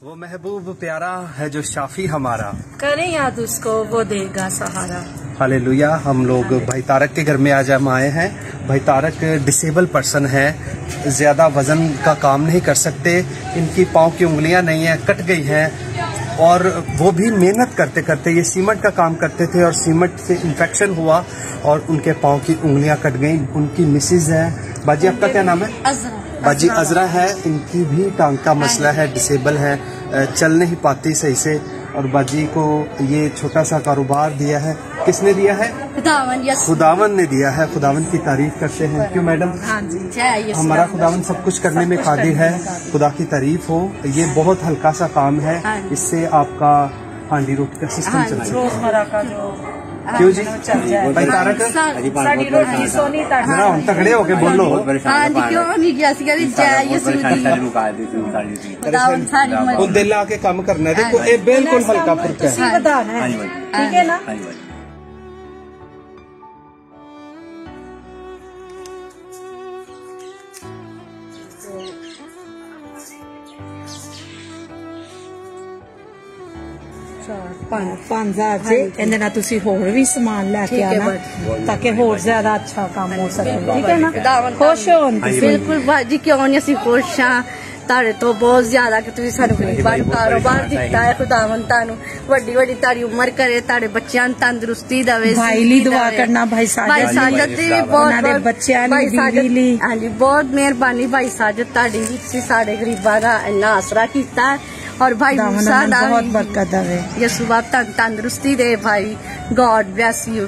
वो महबूब प्यारा है जो शाफी हमारा, करें याद उसको वो देगा सहारा। हालेलुया। हम लोग भाई तारक के घर में आज हम आए हैं। भाई तारक डिसेबल पर्सन है, ज्यादा वजन का काम नहीं कर सकते, इनकी पाँव की उंगलियां नहीं है, कट गई हैं, और वो भी मेहनत करते करते ये सीमेंट का काम करते थे और सीमेंट से इन्फेक्शन हुआ और उनके पाँव की उंगलियां कट गई। उनकी मिसेज है, बाजी आपका क्या नाम है? अजरा। बाजी अजरा है। इनकी भी टांग का मसला है, डिसेबल है, चल नहीं पाती सही से। और बाजी को ये छोटा सा कारोबार दिया है, किसने दिया है? खुदावन ने दिया है। खुदावन की तारीफ करते हैं, क्यों मैडम? हाँ जी, हमारा खुदावन सब कुछ करने में कादिर है, खुदा की तारीफ हो। ये बहुत हल्का सा काम है, इससे आपका हांडी रोटी का सिस्टम चल सकता है। रोजमर्रा का जो क्यों जी भाई तारक जरा तगड़े होके बोलो। दिल आके काम करना है। देखो ये बिल्कुल हल्का फुल्का है, ठीक है ना? ਪੰਜ ਹਜ਼ਾਰ ਚ ਇਹਦੇ ਨਾਲ ਤੁਸੀਂ ਹੋਰ ਵੀ ਸਮਾਨ ਲੈ ਕੇ ਆਣਾ ਤਾਂ ਕਿ ਹੋਰ ਜ਼ਿਆਦਾ ਅੱਛਾ ਕੰਮ ਹੋ ਸਕੇ, ਠੀਕ ਹੈ ਨਾ? ਖੁਸ਼ ਹੋ ਬਿਲकुल भाजी, क्यों नहीं ਅਸੀਂ ਖੁਸ਼ ਹਾਂ ਤੁਹਾਡੇ ਤੋਂ ਬਹੁਤ ਜ਼ਿਆਦਾ ਕਿ ਤੁਸੀਂ ਸਾਨੂੰ ਗਰੀਬਾਂ ਨੂੰ ਕਾਰੋਬਾਰ ਦਿੱਤਾ ਹੈ। ਖੁਦਾਵੰਦ ਤੁਹਾਨੂੰ ਵੱਡੀ ਵੱਡੀ ਤੁਹਾਡੀ ਉਮਰ ਕਰੇ, ਤੁਹਾਡੇ ਬੱਚਿਆਂ ਨੂੰ ਤੰਦਰੁਸਤੀ ਦੇਵੇ। ਭਾਈ ਲਈ ਦੁਆ ਕਰਨਾ, ਭਾਈ ਸਾਜਦ ਦੀ ਵੀ ਬਹੁਤ ਬੱਚਿਆਂ ਲਈ, ਬੀਵੀ ਲਈ। ਹਾਂਜੀ, ਬਹੁਤ ਮਿਹਰਬਾਨੀ ਭਾਈ ਸਾਜਦ ਤੁਹਾਡੀ ਵੀ, ਤੁਸੀਂ ਸਾਡੇ ਗਰੀਬਾਂ ਦਾ ਇੰਨਾ ਆਸਰਾ ਕੀਤਾ ਹੈ। और भाई मूसा दा बहुत बरकत है, यसु बाप तंदुरुस्ती दे भाई, गॉड ब्लेस यू।